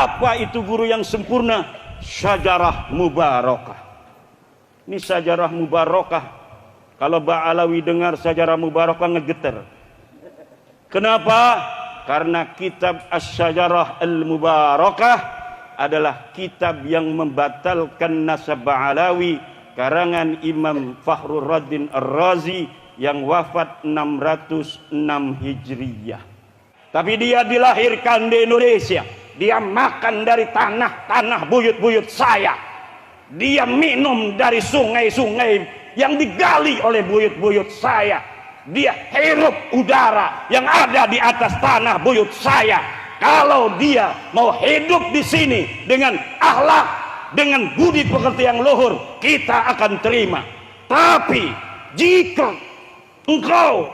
Apa itu guru yang sempurna? Syajarah mubarakah. Ini syajarah mubarakah. Kalau Ba'alawi dengar syajarah mubarakah ngegeter. Kenapa? Karena kitab Asy-Syajarah Al-Mubarakah adalah kitab yang membatalkan nasab Ba'alawi, karangan Imam Fakhrur Raddin Ar-Razi yang wafat 606 Hijriyah. Tapi dia dilahirkan di Indonesia. Dia makan dari tanah-tanah buyut-buyut saya. Dia minum dari sungai-sungai yang digali oleh buyut-buyut saya. Dia hirup udara yang ada di atas tanah buyut saya. Kalau dia mau hidup di sini dengan akhlak, dengan budi pekerti yang luhur, kita akan terima. Tapi jika engkau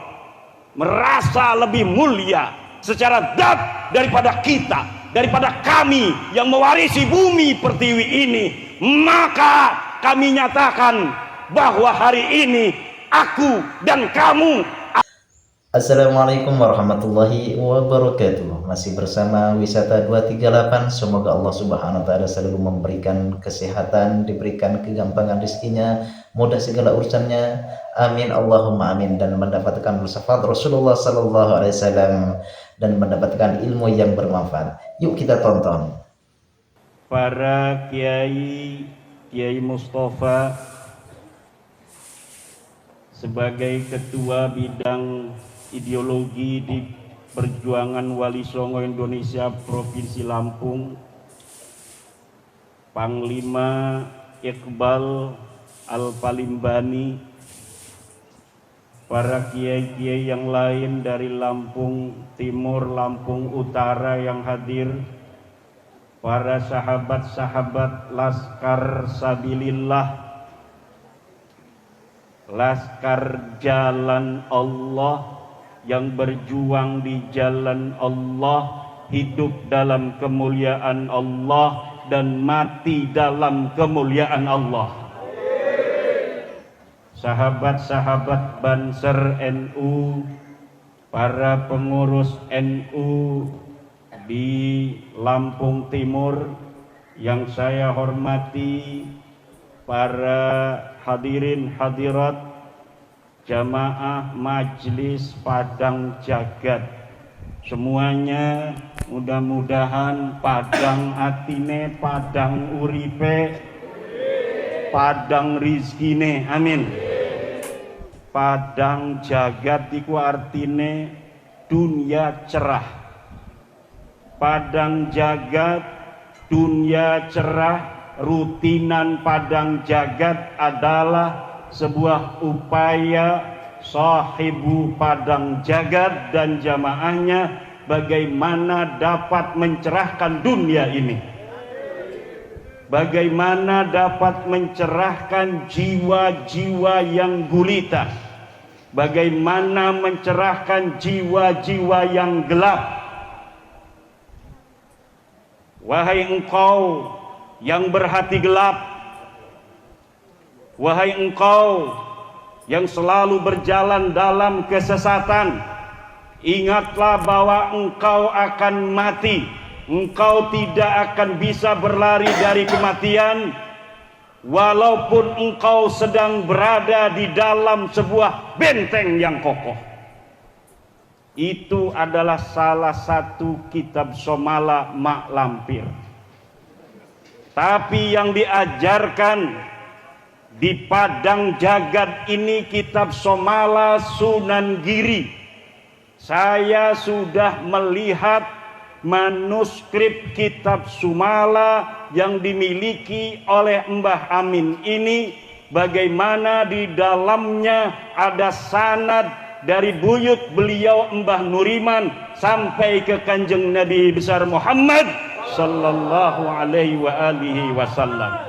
merasa lebih mulia secara zat daripada kita, daripada kami yang mewarisi bumi pertiwi ini, maka kami nyatakan bahwa hari ini aku dan kamu. Assalamualaikum warahmatullahi wabarakatuh. Masih bersama Wisata 238. Semoga Allah Subhanahu wa taala selalu memberikan kesehatan, diberikan kegampangan rezekinya, mudah segala urusannya. Amin Allahumma amin, dan mendapatkan syafaat Rasulullah sallallahu alaihi wasallam dan mendapatkan ilmu yang bermanfaat. Yuk kita tonton. Para Kiai Mustafa sebagai ketua bidang ideologi di Perjuangan Wali Songo Indonesia Provinsi Lampung, Panglima Iqbal Al-Palimbani, para kiai-kiai yang lain dari Lampung Timur, Lampung Utara yang hadir, para sahabat-sahabat Laskar Sabilillah, Laskar Jalan Allah yang berjuang di jalan Allah, hidup dalam kemuliaan Allah dan mati dalam kemuliaan Allah. Sahabat-sahabat Banser NU, para pengurus NU di Lampung Timur yang saya hormati, para hadirin hadirat jamaah Majelis Padang Jagat, semuanya mudah-mudahan padang atine, padang uripe, padang rizkine, amin. Padang jagat iku artine dunia cerah. Padang jagat, dunia cerah, rutinan padang jagat adalah sebuah upaya sahibu padang jagat dan jamaahnya bagaimana dapat mencerahkan dunia ini, bagaimana dapat mencerahkan jiwa-jiwa yang gulita, bagaimana mencerahkan jiwa-jiwa yang gelap. Wahai engkau yang berhati gelap, wahai engkau yang selalu berjalan dalam kesesatan, ingatlah bahwa engkau akan mati. Engkau tidak akan bisa berlari dari kematian walaupun engkau sedang berada di dalam sebuah benteng yang kokoh. Itu adalah salah satu kitab Somala Mak Lampir. Tapi yang diajarkan di Padang Jagat ini kitab Somala Sunan Giri. Saya sudah melihat manuskrip kitab Somala yang dimiliki oleh Mbah Amin ini, bagaimana di dalamnya ada sanad dari buyut beliau Mbah Nuriman sampai ke Kanjeng Nabi besar Muhammad sallallahu alaihi wasallam.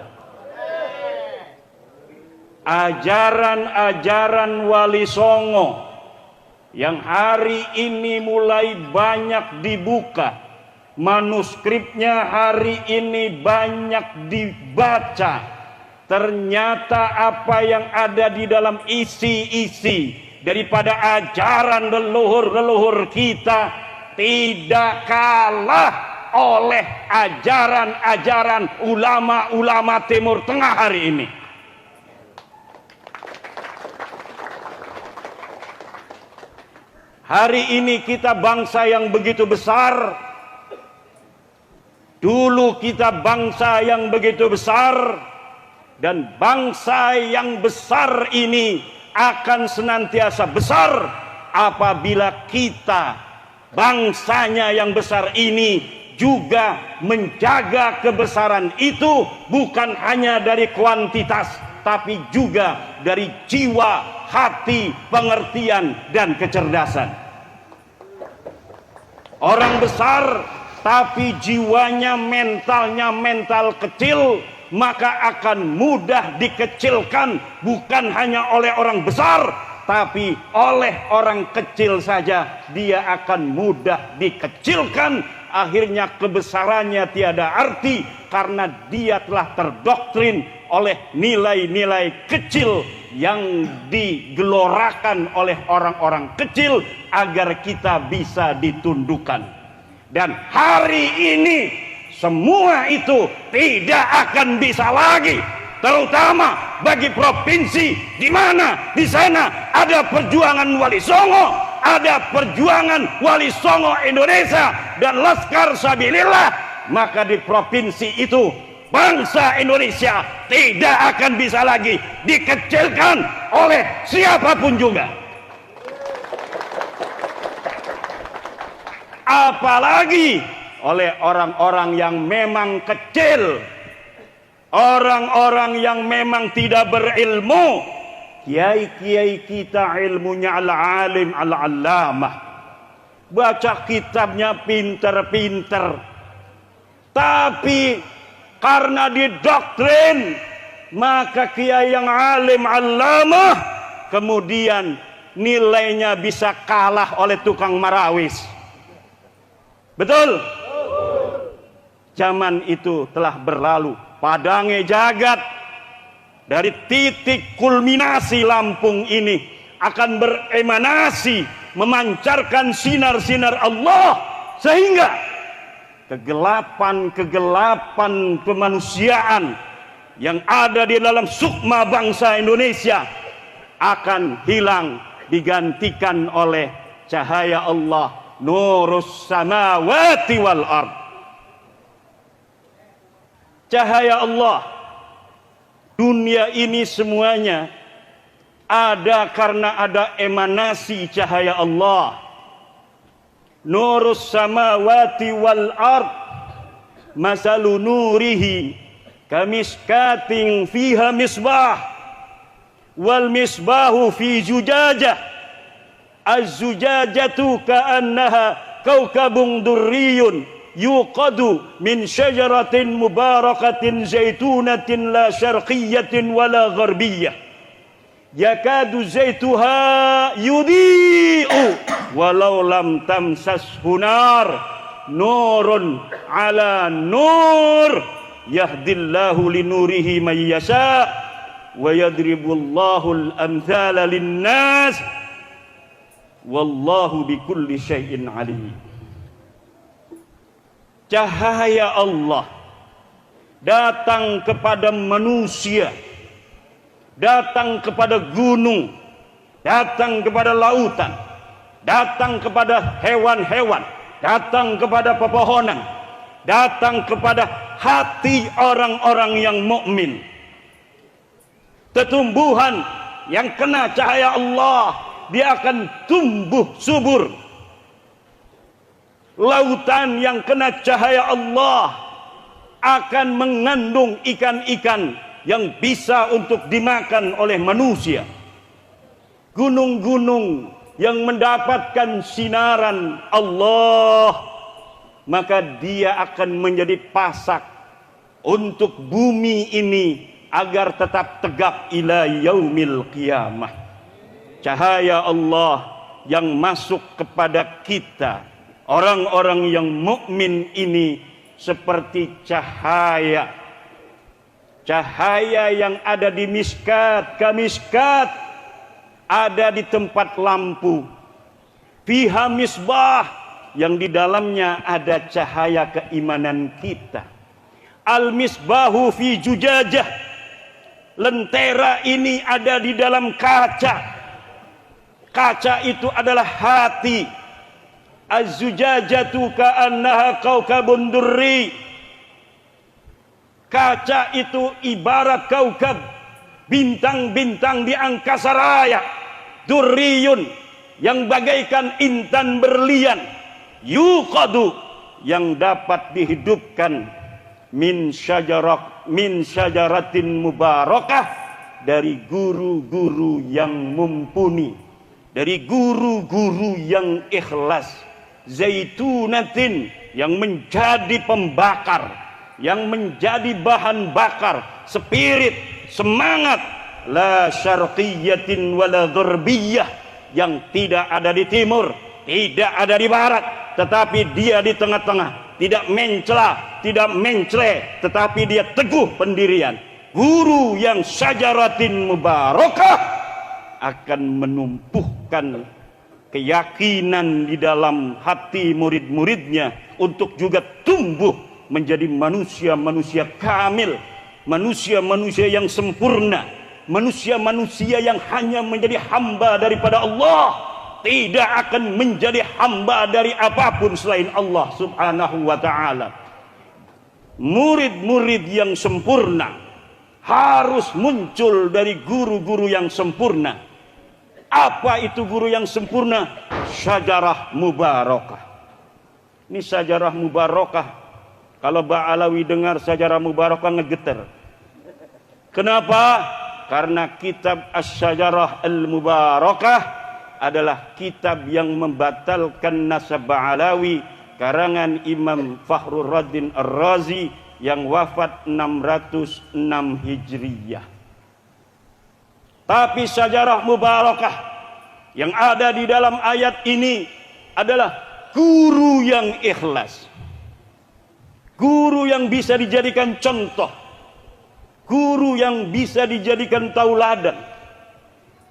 Ajaran-ajaran Wali Songo yang hari ini mulai banyak dibuka, manuskripnya hari ini banyak dibaca. Ternyata apa yang ada di dalam isi-isi daripada ajaran leluhur-leluhur kita tidak kalah oleh ajaran-ajaran ulama-ulama Timur Tengah hari ini. Hari ini kita bangsa yang begitu besar. Dulu kita bangsa yang begitu besar, dan bangsa yang besar ini akan senantiasa besar apabila kita, bangsanya yang besar ini, juga menjaga kebesaran itu bukan hanya dari kuantitas, tapi juga dari jiwa, hati, pengertian, dan kecerdasan. Orang besar tapi jiwanya, mentalnya mental kecil, maka akan mudah dikecilkan, bukan hanya oleh orang besar, tapi oleh orang kecil saja dia akan mudah dikecilkan. Akhirnya kebesarannya tiada arti karena dia telah terdoktrin oleh nilai-nilai kecil yang digelorakan oleh orang-orang kecil agar kita bisa ditundukkan. Dan hari ini semua itu tidak akan bisa lagi, terutama bagi provinsi di mana di sana ada perjuangan Wali Songo, ada perjuangan Wali Songo Indonesia dan Laskar Sabilillah. Maka di provinsi itu bangsa Indonesia tidak akan bisa lagi dikecilkan oleh siapapun juga, apalagi oleh orang-orang yang memang kecil, orang-orang yang memang tidak berilmu. Kiai-kiai kita ilmunya al-alim al-allamah, baca kitabnya pinter-pinter, tapi karena didoktrin, maka kiai yang alim allamah kemudian nilainya bisa kalah oleh tukang marawis. Betul? Zaman itu telah berlalu. Padange jagat, dari titik kulminasi Lampung ini akan beremanasi, memancarkan sinar-sinar Allah, sehingga kegelapan-kegelapan kemanusiaan yang ada di dalam sukma bangsa Indonesia akan hilang, digantikan oleh cahaya Allah, nurus samawati wal ard. Cahaya Allah, dunia ini semuanya ada karena ada emanasi cahaya Allah. Nurus samawati wal ard masalu nurihi kamiskatin fiha misbah wal misbahu fi zujajah az-zujajatu ka'annaha kaukabun durriyun yuqadu min syajaratin mubarakatin zaitunatin la syarqiyatin wala gharbiyah yakadu zaituha yudhi'u walau lam tamsashu nar nurun ala nur yahdillahu linurihi man yasha wa yadribullahu al-amthala linnas wallahu bikulli syai'in alim. Cahaya Allah datang kepada manusia, datang kepada gunung, datang kepada lautan, datang kepada hewan-hewan, datang kepada pepohonan, datang kepada hati orang-orang yang mukmin. Tumbuhan yang kena cahaya Allah, dia akan tumbuh subur. Lautan yang kena cahaya Allah akan mengandung ikan-ikan yang bisa untuk dimakan oleh manusia. Gunung-gunung yang mendapatkan sinaran Allah, maka dia akan menjadi pasak untuk bumi ini agar tetap tegak ila yaumil qiyamah. Cahaya Allah yang masuk kepada kita, orang-orang yang mukmin ini, seperti cahaya yang ada di miskat, kamiskat, ada di tempat lampu. Fiha misbah, yang di dalamnya ada cahaya keimanan kita. Al-misbahu fi jujajah. Lentera ini ada di dalam kaca. Kaca itu adalah hati. Az-zujajatu ka'annaha kaukabun durri. Kaca itu ibarat kaukab, bintang-bintang di angkasa raya. Durriyun, yang bagaikan intan berlian. Yuqadu, yang dapat dihidupkan min syajaratin mubarakah, dari guru-guru yang mumpuni, dari guru-guru yang ikhlas. Zaitunatin, yang menjadi pembakar, yang menjadi bahan bakar, spirit, semangat. La syarqiyatin wala gharbiyah, yang tidak ada di timur, tidak ada di barat, tetapi dia di tengah-tengah. Tidak mencela, tidak mencre, tetapi dia teguh pendirian. Guru yang syajaratin mubarakah akan menumpuhkan keyakinan di dalam hati murid-muridnya untuk juga tumbuh menjadi manusia-manusia kamil, manusia-manusia yang sempurna, manusia-manusia yang hanya menjadi hamba daripada Allah, tidak akan menjadi hamba dari apapun selain Allah subhanahu wa ta'ala. Murid-murid yang sempurna harus muncul dari guru-guru yang sempurna. Apa itu guru yang sempurna? Syajarah mubarakah. Ini syajarah mubarakah. Kalau Ba'alawi dengar syajarah mubarakah ngegeter. Kenapa? Karena kitab Asy-Syajarah Al-Mubarakah adalah kitab yang membatalkan nasab Ba'alawi, karangan Imam Fakhrur Raddin Ar-Razi yang wafat 606 Hijriyah. Tapi syajarah mubarakah yang ada di dalam ayat ini adalah guru yang ikhlas, guru yang bisa dijadikan contoh, guru yang bisa dijadikan tauladan,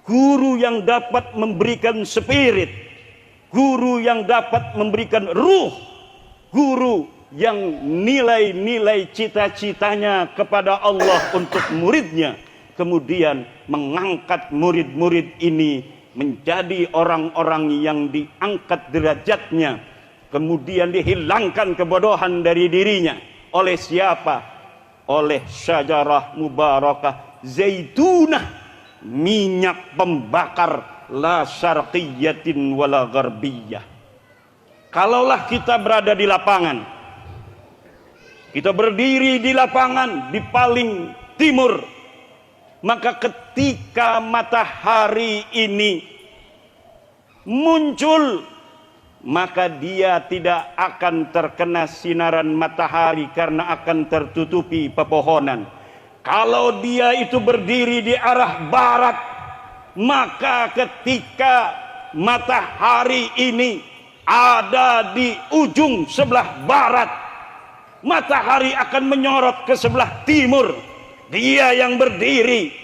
guru yang dapat memberikan spirit, guru yang dapat memberikan ruh, guru yang nilai-nilai cita-citanya kepada Allah untuk muridnya, kemudian mengangkat murid-murid ini menjadi orang-orang yang diangkat derajatnya, kemudian dihilangkan kebodohan dari dirinya. Oleh siapa? Oleh syajarah mubarakah zaitunah, minyak pembakar, la syarqiyatin wala gharbiyah. Kalaulah kita berada di lapangan, kita berdiri di lapangan di paling timur, maka ketika matahari ini muncul, maka dia tidak akan terkena sinaran matahari karena akan tertutupi pepohonan. Kalau dia itu berdiri di arah barat, maka ketika matahari ini ada di ujung sebelah barat, matahari akan menyorot ke sebelah timur. Dia yang berdiri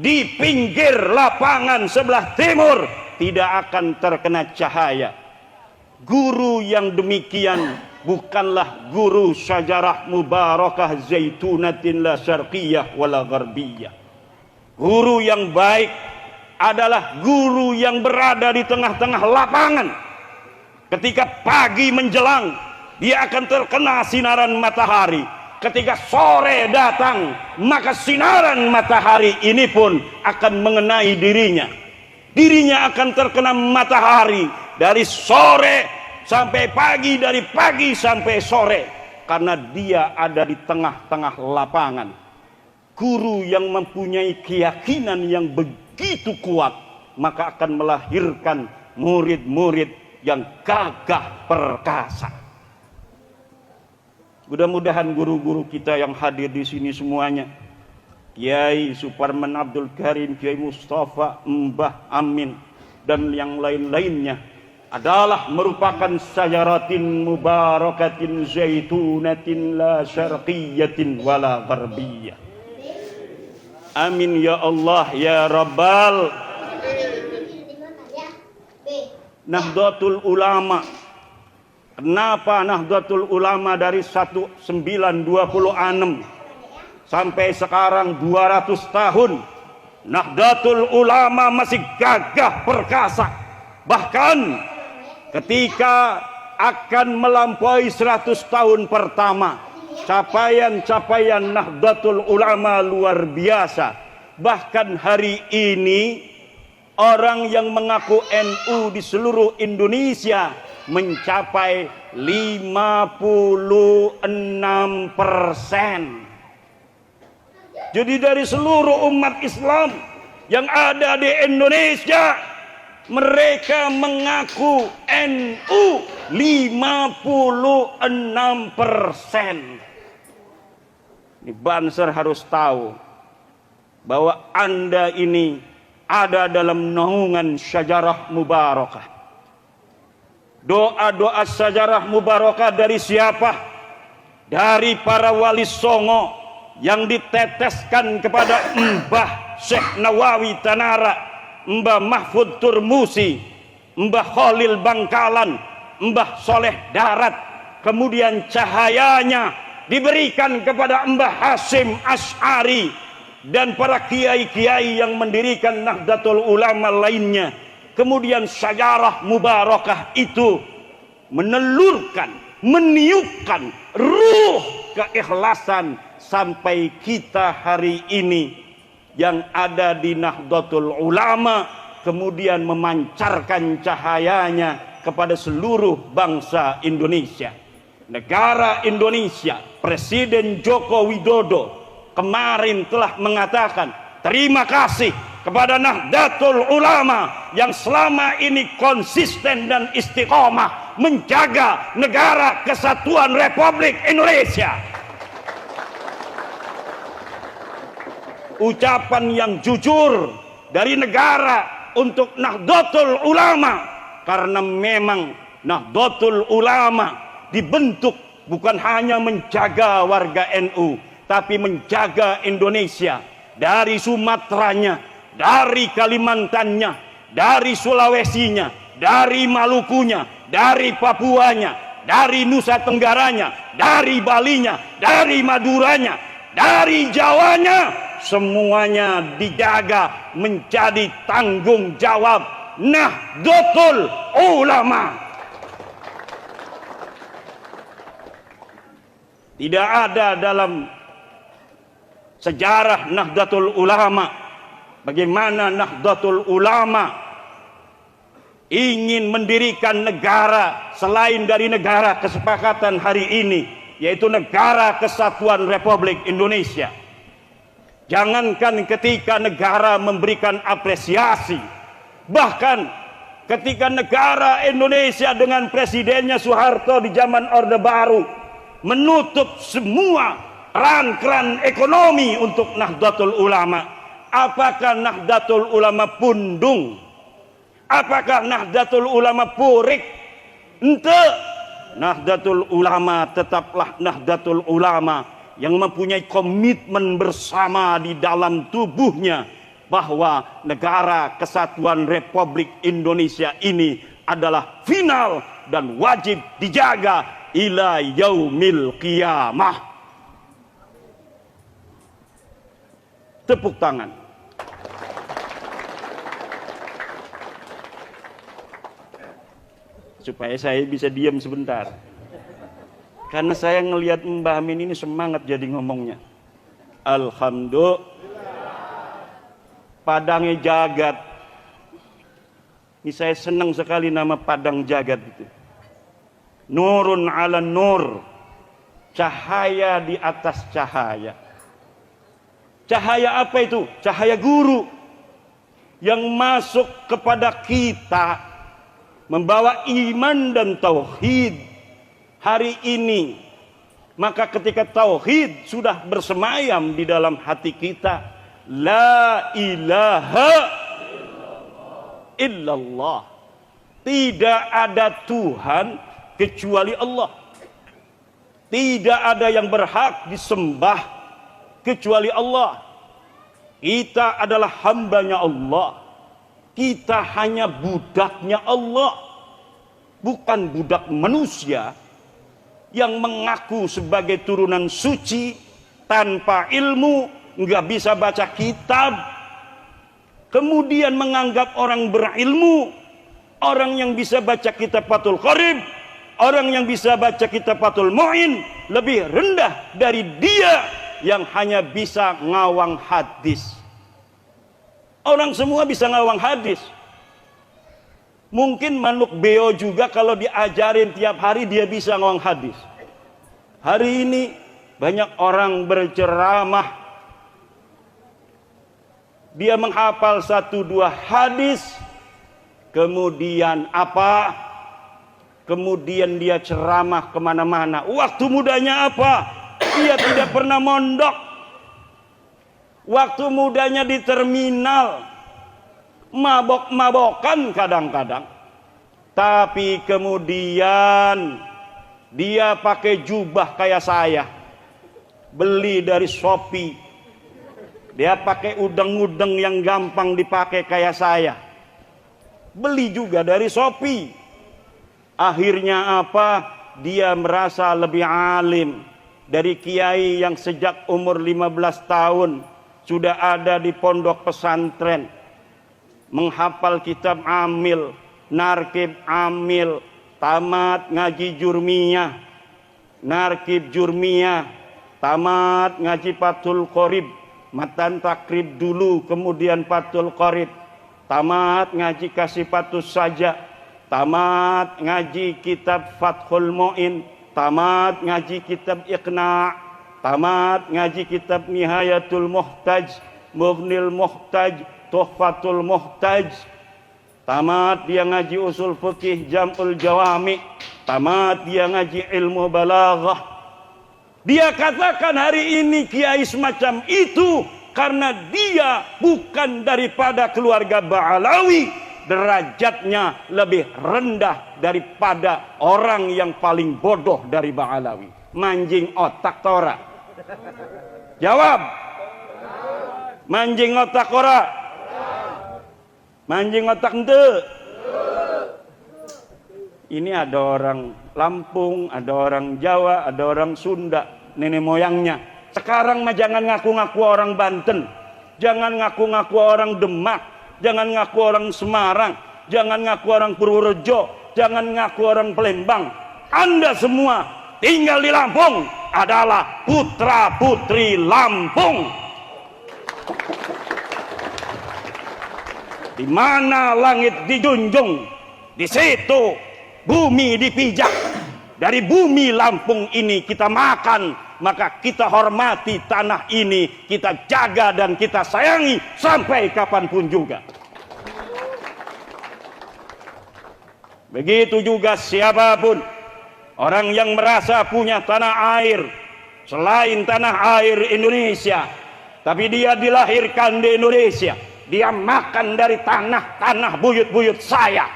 di pinggir lapangan sebelah timur tidak akan terkena cahaya. Guru yang demikian bukanlah guru syajarah mubarakah zaitunatin la syarqiyah wala gharbiyah. Guru yang baik adalah guru yang berada di tengah-tengah lapangan. Ketika pagi menjelang, dia akan terkena sinaran matahari. Ketika sore datang, maka sinaran matahari ini pun akan mengenai dirinya. Dirinya akan terkena matahari dari sore sampai pagi, dari pagi sampai sore, karena dia ada di tengah-tengah lapangan. Guru yang mempunyai keyakinan yang begitu kuat, maka akan melahirkan murid-murid yang gagah perkasa. Mudah-mudahan guru-guru kita yang hadir di sini semuanya, Kiai Suparman Abdul Karim, Kiai Mustafa, Mbah Amin, dan yang lain-lainnya adalah merupakan syajaratin mubarakatin zaitunatin la syarqiyatin wala gharbiyah. Amin ya Allah ya Rabbal. Nahdlatul Ulama Kenapa Nahdlatul Ulama dari 1926 sampai sekarang 200 tahun Nahdlatul Ulama masih gagah perkasa. Bahkan ketika akan melampaui 100 tahun pertama, capaian-capaian Nahdlatul Ulama luar biasa. Bahkan hari ini orang yang mengaku NU di seluruh Indonesia mencapai 56%. Jadi dari seluruh umat Islam yang ada di Indonesia, mereka mengaku NU 56%. Ini Banser harus tahu bahwa Anda ini ada dalam naungan syajarah mubarakah. Doa-doa syajarah mubarakah dari siapa? Dari para wali songo yang diteteskan kepada Mbah Syekh Nawawi Tanara, Mbah Mahfud Turmusi, Mbah Khalil Bangkalan, Mbah Soleh Darat. Kemudian cahayanya diberikan kepada Mbah Hasyim Asy'ari dan para kiai-kiai yang mendirikan Nahdlatul Ulama lainnya. Kemudian syajarah mubarakah itu menelurkan, meniupkan ruh keikhlasan sampai kita hari ini yang ada di Nahdlatul Ulama kemudian memancarkan cahayanya kepada seluruh bangsa Indonesia. Negara Indonesia, Presiden Joko Widodo kemarin telah mengatakan terima kasih kepada Nahdlatul Ulama yang selama ini konsisten dan istiqomah menjaga negara kesatuan Republik Indonesia. Ucapan yang jujur dari negara untuk Nahdlatul Ulama, karena memang Nahdlatul Ulama dibentuk bukan hanya menjaga warga NU, tapi menjaga Indonesia dari Sumateranya, dari Kalimantannya, dari Sulawesinya, dari Malukunya, dari Papuanya, dari Nusa Tenggaranya, dari Balinya, dari Maduranya, dari Jawanya, semuanya dijaga menjadi tanggung jawab Nahdlatul Ulama. Tidak ada dalam sejarah Nahdlatul Ulama bagaimana Nahdlatul Ulama ingin mendirikan negara selain dari negara kesepakatan hari ini, yaitu Negara Kesatuan Republik Indonesia. Jangankan ketika negara memberikan apresiasi, bahkan ketika negara Indonesia dengan presidennya Soeharto di zaman Orde Baru menutup semua keran-keran ekonomi untuk Nahdlatul Ulama, apakah Nahdlatul Ulama pundung? Apakah Nahdlatul Ulama purik? Ente, Nahdlatul Ulama tetaplah Nahdlatul Ulama yang mempunyai komitmen bersama di dalam tubuhnya bahwa Negara Kesatuan Republik Indonesia ini adalah final dan wajib dijaga ila yaumil qiyamah. Tepuk tangan. Supaya saya bisa diam sebentar. Karena saya ngelihat Mbah Amin ini semangat jadi ngomongnya. Alhamdulillah. Padangnya jagat. Ini saya senang sekali nama Padang Jagat itu. Nurun ala nur. Cahaya di atas cahaya. Cahaya apa itu? Cahaya guru yang masuk kepada kita, membawa iman dan tauhid hari ini. Maka ketika tauhid sudah bersemayam di dalam hati kita, la ilaha illallah, tidak ada Tuhan kecuali Allah, tidak ada yang berhak disembah kecuali Allah. Kita adalah hambanya Allah, kita hanya budaknya Allah. bukan budak manusia yang mengaku sebagai turunan suci tanpa ilmu, nggak bisa baca kitab, kemudian menganggap orang berilmu, orang yang bisa baca kitab Fathul Qorib, orang yang bisa baca kitab Fathul Mu'in lebih rendah dari dia yang hanya bisa ngawang hadis. Orang semua bisa ngawang hadis. Mungkin manuk beo juga kalau diajarin tiap hari dia bisa ngawang hadis. Hari ini banyak orang berceramah, dia menghafal 1-2 hadis, kemudian apa? Kemudian dia ceramah kemana-mana. Waktu mudanya apa? Dia tidak pernah mondok. Waktu mudanya di terminal, mabok-mabokan kadang-kadang. Tapi kemudian dia pakai jubah kayak saya, beli dari Shopee. Dia pakai udeng-udeng yang gampang dipakai kayak saya, beli juga dari Shopee. Akhirnya apa? Dia merasa lebih alim dari kiai yang sejak umur 15 tahun sudah ada di pondok pesantren, menghafal kitab Amil, Narkib Amil, tamat ngaji Jurmiyah, Narkib Jurmiyah, tamat ngaji Fathul Qorib, matan takrib dulu, kemudian Fathul Qorib, tamat ngaji Kasifatus Saja, tamat ngaji kitab Fathul Mu'in, tamat ngaji kitab Iqna', tamat ngaji kitab Nihayatul Muhtaj, Mughnil Muhtaj, Tuhfatul Muhtaj, tamat dia ngaji usul fikih Jam'ul Jawami, tamat dia ngaji ilmu balaghah. Dia katakan hari ini kiai semacam itu karena dia bukan daripada keluarga Ba'alawi, derajatnya lebih rendah daripada orang yang paling bodoh dari Ba'alawi. Manjing otak tora? Jawab. Manjing otak ora? Manjing otak ente. Ini ada orang Lampung, ada orang Jawa, ada orang Sunda, nenek moyangnya. Sekarang mah jangan ngaku-ngaku orang Banten, jangan ngaku-ngaku orang Demak, jangan ngaku orang Semarang, jangan ngaku orang Purworejo, jangan ngaku orang Palembang. Anda semua tinggal di Lampung adalah putra-putri Lampung. Di mana langit dijunjung, di situ bumi dipijak. Dari bumi Lampung ini kita makan, maka kita hormati tanah ini, kita jaga dan kita sayangi sampai kapanpun juga. Begitu juga siapapun orang yang merasa punya tanah air selain tanah air Indonesia, tapi dia dilahirkan di Indonesia, dia makan dari tanah-tanah buyut-buyut saya,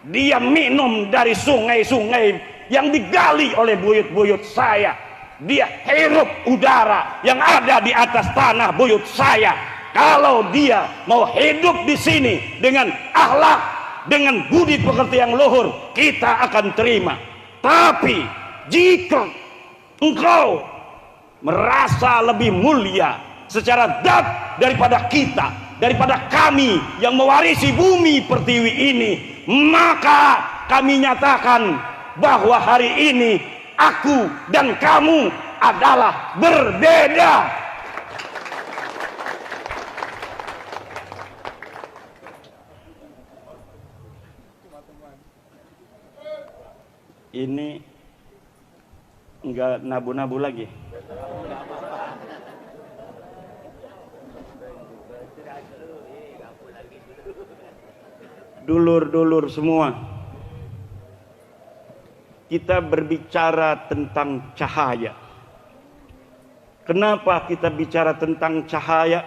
dia minum dari sungai-sungai yang digali oleh buyut-buyut saya, dia hirup udara yang ada di atas tanah buyut saya. Kalau dia mau hidup di sini dengan akhlak, dengan budi pekerti yang luhur, kita akan terima. Tapi jika engkau merasa lebih mulia secara zat daripada kita, daripada kami yang mewarisi bumi pertiwi ini, maka kami nyatakan bahwa hari ini aku dan kamu adalah berbeda. Ini enggak nabu-nabu lagi. Dulur-dulur semua, kita berbicara tentang cahaya. Kenapa kita bicara tentang cahaya?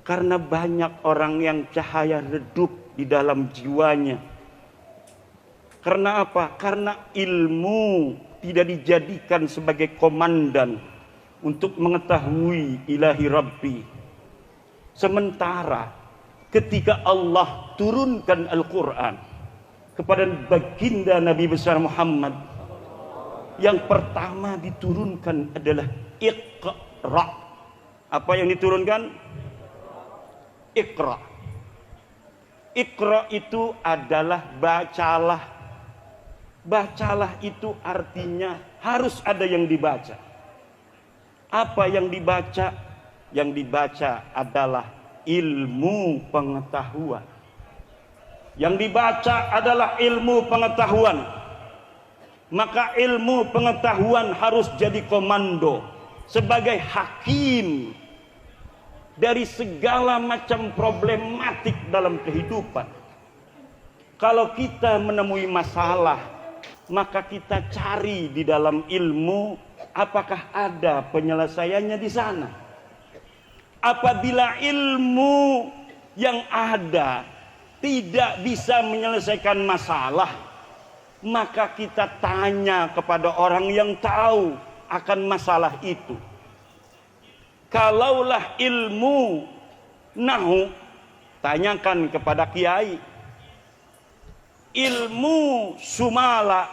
Karena banyak orang yang cahaya redup di dalam jiwanya. Karena apa? Karena ilmu tidak dijadikan sebagai komandan untuk mengetahui ilahi Rabbi. Sementara ketika Allah turunkan Al-Quran, kepada baginda Nabi besar Muhammad, yang pertama diturunkan adalah Iqra. Apa yang diturunkan? Iqra. Iqra itu adalah bacalah. Bacalah itu artinya harus ada yang dibaca. Apa yang dibaca? Yang dibaca adalah ilmu pengetahuan. Yang dibaca adalah ilmu pengetahuan. Maka ilmu pengetahuan harus jadi komando sebagai hakim dari segala macam problematik dalam kehidupan. Kalau kita menemui masalah, maka kita cari di dalam ilmu apakah ada penyelesaiannya di sana. Apabila ilmu yang ada tidak bisa menyelesaikan masalah, maka kita tanya kepada orang yang tahu akan masalah itu. Kalaulah ilmu nahu, tanyakan kepada kiai. Ilmu sumala,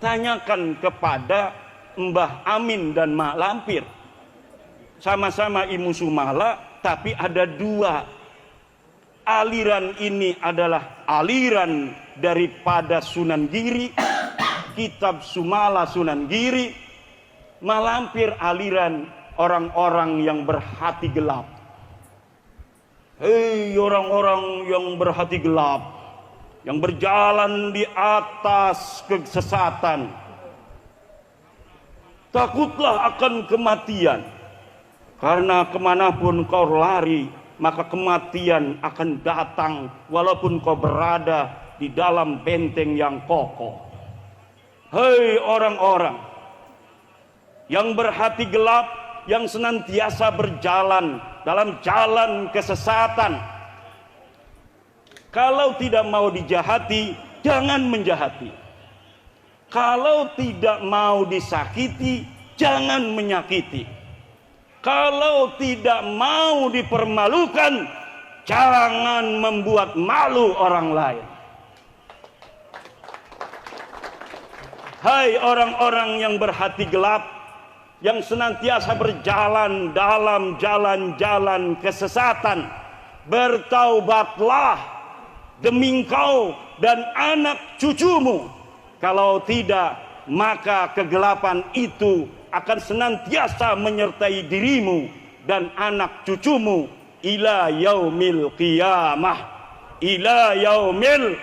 tanyakan kepada Mbah Amin dan Mak Lampir. Sama-sama ilmu sumala, tapi ada dua. Aliran ini adalah aliran daripada Sunan Giri, kitab Sumala Sunan Giri. Mak Lampir aliran orang-orang yang berhati gelap. Hei orang-orang yang berhati gelap, yang berjalan di atas kesesatan, takutlah akan kematian, karena kemanapun kau lari, maka kematian akan datang walaupun kau berada di dalam benteng yang kokoh. Hei orang-orang yang berhati gelap, yang senantiasa berjalan dalam jalan kesesatan, kalau tidak mau dijahati, jangan menjahati. Kalau tidak mau disakiti, jangan menyakiti. Kalau tidak mau dipermalukan, jangan membuat malu orang lain. Hai orang-orang yang berhati gelap, yang senantiasa berjalan dalam jalan-jalan kesesatan, bertaubatlah demi engkau dan anak cucumu. Kalau tidak, maka kegelapan itu akan senantiasa menyertai dirimu dan anak cucumu ila yaumil qiyamah. Ila yaumil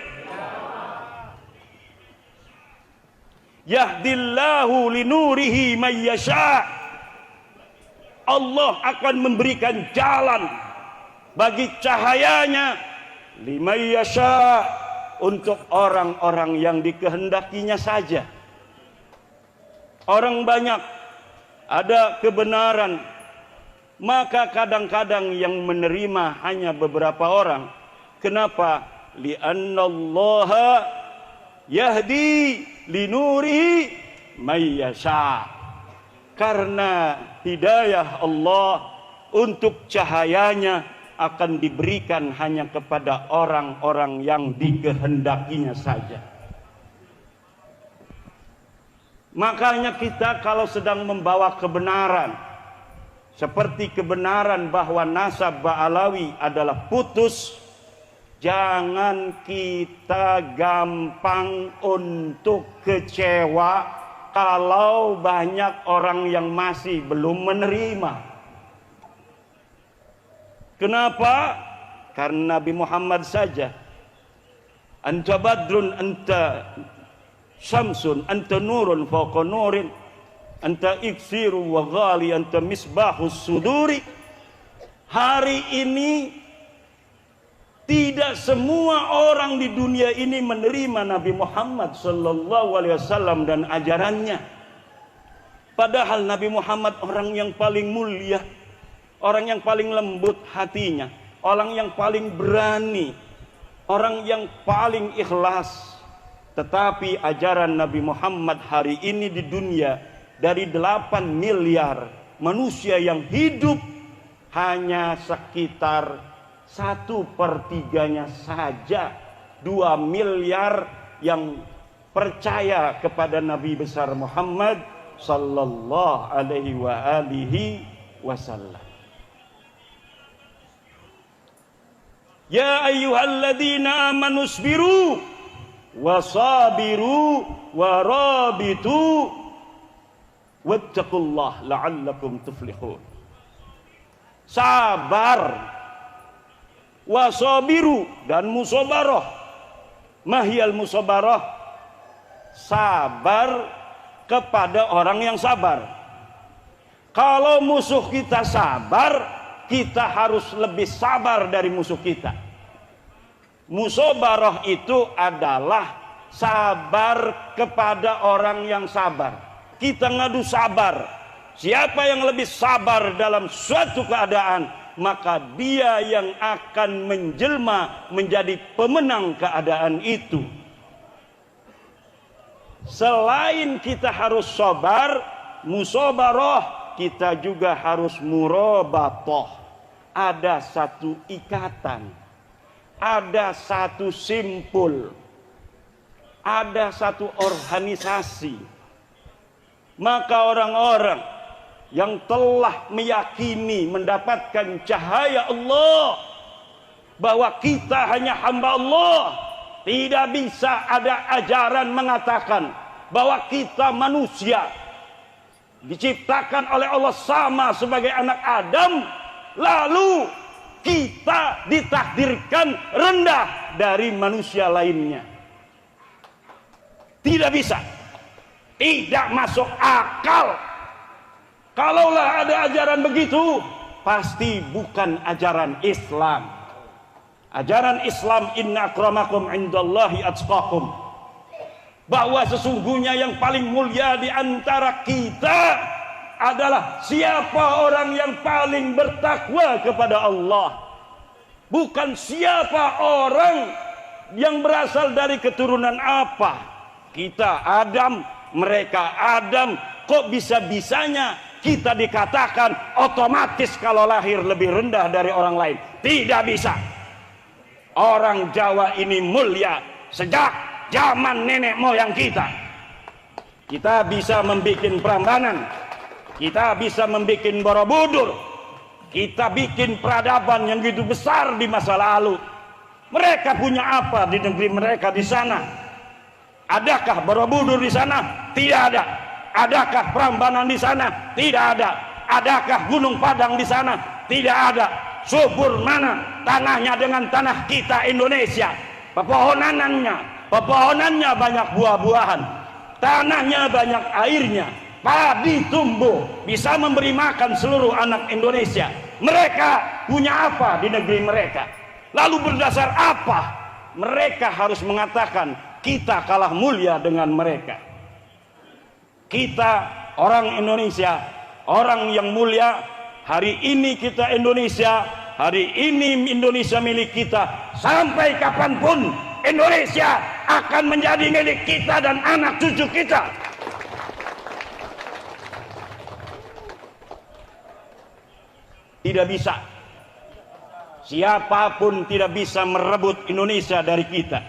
yahdillahu linurihi may yasha. Allah akan memberikan jalan bagi cahayanya liman yasha, untuk orang-orang yang dikehendakinya saja. Orang banyak ada kebenaran, maka kadang-kadang yang menerima hanya beberapa orang. Kenapa? Li'annallaha yahdi linurihi may yasha. Karena hidayah Allah untuk cahayanya akan diberikan hanya kepada orang-orang yang dikehendakinya saja. Makanya kita kalau sedang membawa kebenaran, seperti kebenaran bahwa nasab Ba'alawi adalah putus, jangan kita gampang untuk kecewa kalau banyak orang yang masih belum menerima. Kenapa? Karena Nabi Muhammad saja. Anta badrun, anta syamsun, anta nurun fawqa nurin, anta iksiru wa ghali, anta misbahus suduri. Hari ini tidak semua orang di dunia ini menerima Nabi Muhammad sallallahu alaihi wasallam dan ajarannya. Padahal Nabi Muhammad orang yang paling mulia, orang yang paling lembut hatinya, orang yang paling berani, orang yang paling ikhlas. Tetapi ajaran Nabi Muhammad hari ini di dunia, dari 8 miliar manusia yang hidup, hanya sekitar 1/3 saja, 2 miliar yang percaya kepada Nabi besar Muhammad sallallahu alaihi wa alihi wasallam. Ya ayyuhalladzina amanu isbiru wasabiru warabitu wattaqullah la'allakum tuflihun. Sabar, wasabiru, dan musabarah. Mahyal musabarah, sabar kepada orang yang sabar. Kalau musuh kita sabar, kita harus lebih sabar dari musuh kita. Musabarah itu adalah sabar kepada orang yang sabar. Kita ngadu sabar. Siapa yang lebih sabar dalam suatu keadaan, maka dia yang akan menjelma menjadi pemenang keadaan itu. Selain kita harus sabar, musabarah, kita juga harus murabatoh. Ada satu ikatan, ada satu simpul, ada satu organisasi. Maka orang-orang yang telah meyakini mendapatkan cahaya Allah, bahwa kita hanya hamba Allah, tidak bisa ada ajaran mengatakan bahwa kita manusia diciptakan oleh Allah sama sebagai anak Adam, lalu kita ditakdirkan rendah dari manusia lainnya. Tidak bisa, tidak masuk akal. Kalaulah ada ajaran begitu, pasti bukan ajaran Islam. Ajaran Islam, inna akramakum indallahi atqakum, bahwa sesungguhnya yang paling mulia di antara kita adalah siapa orang yang paling bertakwa kepada Allah. Bukan siapa orang yang berasal dari keturunan apa. Kita Adam, mereka Adam. Kok bisa-bisanya kita dikatakan otomatis kalau lahir lebih rendah dari orang lain? Tidak bisa. Orang Jawa ini mulia sejak zaman nenek moyang kita. Kita bisa membuat Prambanan, kita bisa membuat Borobudur, kita bikin peradaban yang begitu besar di masa lalu. Mereka punya apa di negeri mereka di sana? Adakah Borobudur di sana? Tidak ada. Adakah Prambanan di sana? Tidak ada. Adakah Gunung Padang di sana? Tidak ada. Subur mana tanahnya dengan tanah kita Indonesia? Pepohonannya banyak buah-buahan, tanahnya banyak airnya, padi tumbuh, bisa memberi makan seluruh anak Indonesia. Mereka punya apa di negeri mereka? Lalu berdasar apa mereka harus mengatakan kita kalah mulia dengan mereka? Kita orang Indonesia, orang yang mulia. Hari ini kita Indonesia, hari ini Indonesia milik kita. Sampai kapanpun Indonesia akan menjadi milik kita dan anak cucu kita. Tidak bisa, siapapun tidak bisa merebut Indonesia dari kita.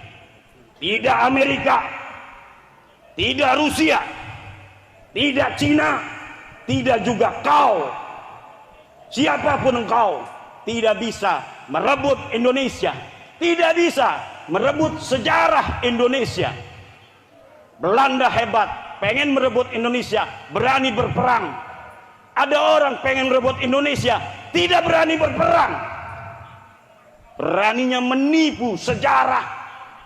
Tidak Amerika, tidak Rusia, tidak Cina, tidak juga kau. Siapapun engkau tidak bisa merebut Indonesia, tidak bisa merebut sejarah Indonesia. Belanda hebat, pengen merebut Indonesia, berani berperang. Ada orang pengen merebut Indonesia, tidak berani berperang. Beraninya menipu sejarah.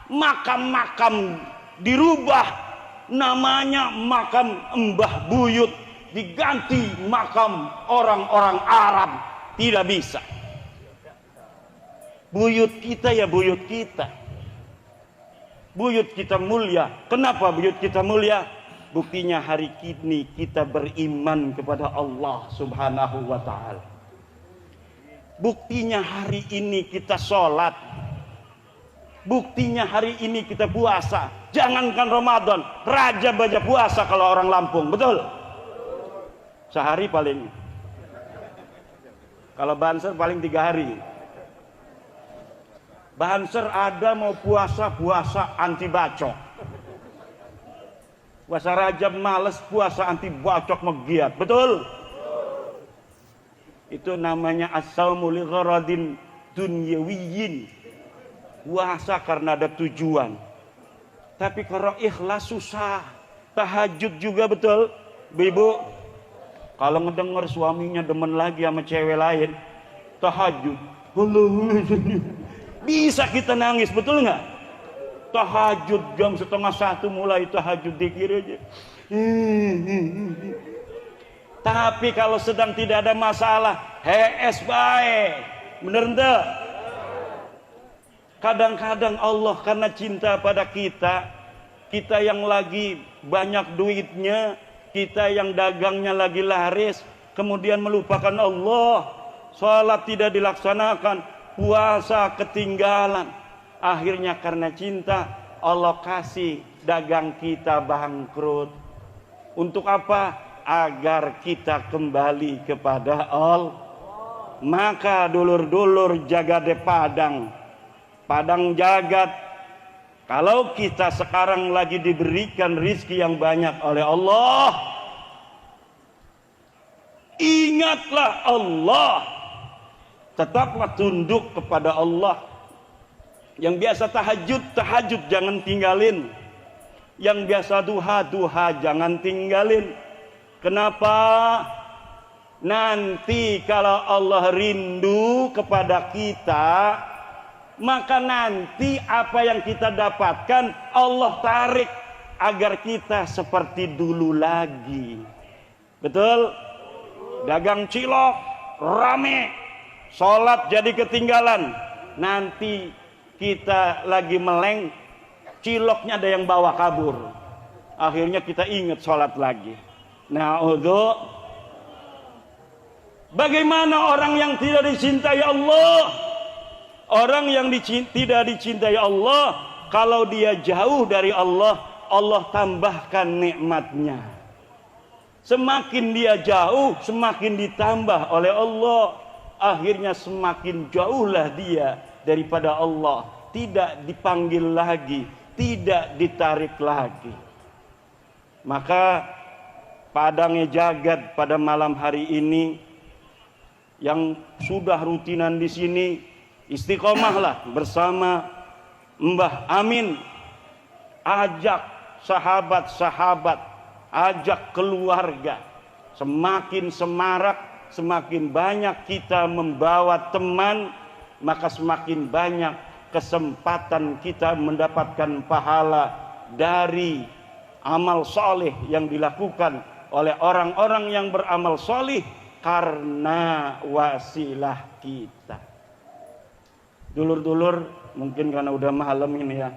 Makam-makam dirubah, namanya makam Mbah Buyut diganti makam orang-orang Arab. Tidak bisa. Buyut kita ya buyut kita. Buyut kita mulia. Kenapa buyut kita mulia? Buktinya hari ini kita beriman kepada Allah Subhanahu wa ta'ala. Buktinya hari ini kita sholat. Buktinya hari ini kita puasa. Jangankan Ramadan, raja baca puasa kalau orang Lampung, betul? Sehari paling. Kalau Banser paling 3 hari. Banser ada mau puasa anti bacok. Puasa Rajab males puasa, anti bacok megiat. Betul? Itu namanya as-saumu li gharadin dunyawiyyin. Puasa karena ada tujuan. Tapi kalau ikhlas susah. Tahajud juga betul, Ibu. Kalau ngedenger suaminya demen lagi sama cewek lain, tahajud. Bisa kita nangis, betul nggak? Tahajud jam 12:30 mulai tahajud dikir aja. Tapi kalau sedang tidak ada masalah, es baik. Bener enggak? Kadang-kadang Allah karena cinta pada kita, kita yang lagi banyak duitnya, kita yang dagangnya lagi laris, kemudian melupakan Allah, sholat tidak dilaksanakan, puasa ketinggalan. Akhirnya karena cinta Allah kasih dagang kita bangkrut. Untuk apa? Agar kita kembali kepada Allah. Maka dulur-dulur jaga de padang jagat. Kalau kita sekarang lagi diberikan rizki yang banyak oleh Allah, ingatlah Allah. Tetaplah tunduk kepada Allah. Yang biasa tahajud jangan tinggalin. Yang biasa duha jangan tinggalin. Kenapa? Nanti kalau Allah rindu kepada kita, maka nanti apa yang kita dapatkan Allah tarik agar kita seperti dulu lagi. Betul? Dagang cilok rame, sholat jadi ketinggalan. Nanti kita lagi meleng, ciloknya ada yang bawa kabur. Akhirnya kita ingat sholat lagi. Na'udhu. Bagaimana orang yang tidak dicintai Allah? Orang yang tidak dicintai Allah, kalau dia jauh dari Allah, Allah tambahkan nikmatnya. Semakin dia jauh, semakin ditambah oleh Allah. Akhirnya semakin jauhlah dia daripada Allah, tidak dipanggil lagi, tidak ditarik lagi. Maka padangnya jagat pada malam hari ini, yang sudah rutinan di sini, istiqomahlah bersama Mbah Amin. Ajak sahabat-sahabat, ajak keluarga. Semakin semarak, semakin banyak kita membawa teman, maka semakin banyak kesempatan kita mendapatkan pahala dari amal soleh yang dilakukan oleh orang-orang yang beramal soleh karena wasilah kita. Dulur-dulur, mungkin karena udah malam ini ya.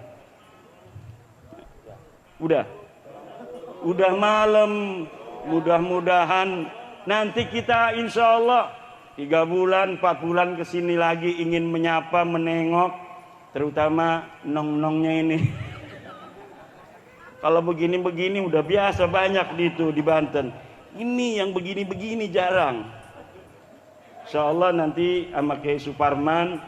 Udah malam, mudah-mudahan nanti kita insya Allah 3 bulan, 4 bulan kesini lagi ingin menyapa, menengok, terutama nong-nongnya ini. Kalau begini-begini udah biasa banyak di Banten. Ini yang begini-begini jarang. Insya Allah nanti sama Kiai Suparman,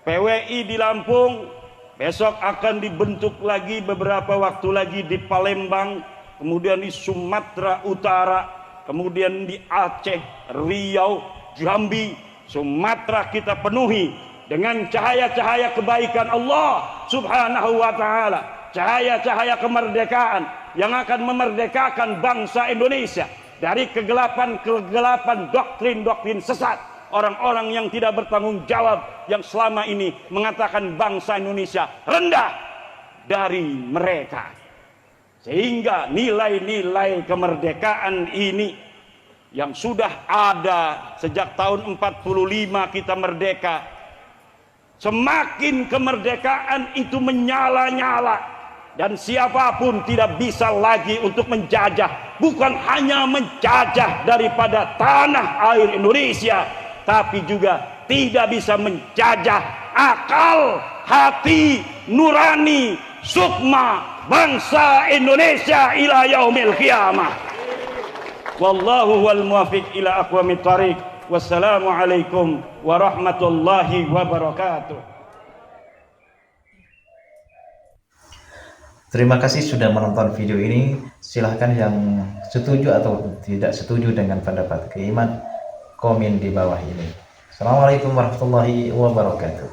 PWI di Lampung, besok akan dibentuk lagi beberapa waktu lagi di Palembang, kemudian di Sumatera Utara, kemudian di Aceh, Riau, Jambi, Sumatera kita penuhi dengan cahaya-cahaya kebaikan Allah Subhanahu wa ta'ala, cahaya-cahaya kemerdekaan yang akan memerdekakan bangsa Indonesia dari kegelapan-kegelapan doktrin-doktrin sesat orang-orang yang tidak bertanggung jawab, yang selama ini mengatakan bangsa Indonesia rendah dari mereka. Sehingga nilai-nilai kemerdekaan ini yang sudah ada sejak tahun 45 kita merdeka, semakin kemerdekaan itu menyala-nyala dan siapapun tidak bisa lagi untuk menjajah, bukan hanya menjajah daripada tanah air Indonesia, tapi juga tidak bisa menjajah akal, hati, nurani, sukma bangsa Indonesia ila yaumil qiyamah. Wallahu wal muwaffiq ila aqwamit thariq. Wassalamu alaikum warahmatullahi wabarakatuh. Terima kasih sudah menonton video ini. Silahkan yang setuju atau tidak setuju dengan pendapat Keiman, komen di bawah ini. Assalamualaikum warahmatullahi wabarakatuh.